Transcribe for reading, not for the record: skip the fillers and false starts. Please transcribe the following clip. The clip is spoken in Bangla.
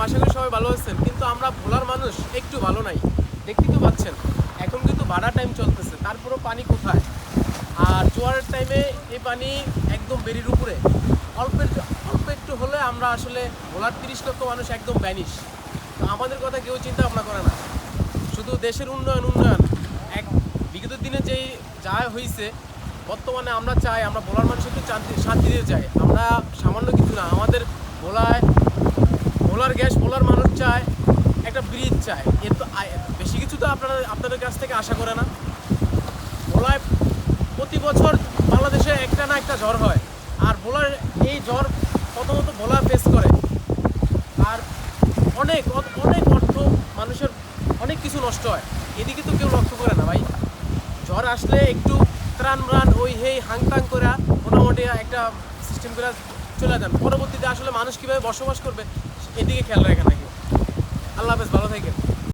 আশা করি সবাই ভালো আছেন। কিন্তু আমরা ভোলার মানুষ একটু ভালো নাই, দেখতেই তো পাচ্ছেন। এখন কিন্তু ভাড়া টাইম চলতেছে, তারপরেও পানি কোথায়? আর জোয়ারের টাইমে এই পানি একদম বেরির উপরে। অল্প অল্প একটু হলে আমরা আসলে ভোলার 30 লক্ষ মানুষ একদম ব্যানিশ। তো আমাদের কথা কেউ চিন্তা ভাবনা করে না, শুধু দেশের উন্নয়ন উন্নয়ন। এক বিগত দিনে যেই যা হয়েছে, বর্তমানে আমরা চাই আমরা ভোলার মানুষ একটু শান্তিতে চাই। আমরা সামান্য কিছু না, আমাদের ভোলায় ভোলার গ্যাস ভোলার মানুষ চায়, একটা ব্রিজ চায়। এর তো বেশি কিছু তো আপনাদের কাছ থেকে আশা করে না। ভোলায় প্রতি বছর বাংলাদেশে একটা না একটা ঝড় হয়, আর ভোলার এই ঝড় প্রথমত ভোলা ফেস করে। আর অনেক অনেক অর্থ মানুষের অনেক কিছু নষ্ট হয়, এদিকে তো কেউ লক্ষ্য করে না ভাই। ঝড় আসলে একটু ত্রাণ ম্রাণ ওই হেই হাংতাং করে মোটামুটি একটা সিস্টেম করে চলে যান, পরবর্তীতে আসলে মানুষ কীভাবে বসবাস করবে এদিকে খেয়াল রাখে না কেউ। আল্লাহ হাফেজ, ভালো থাকেন।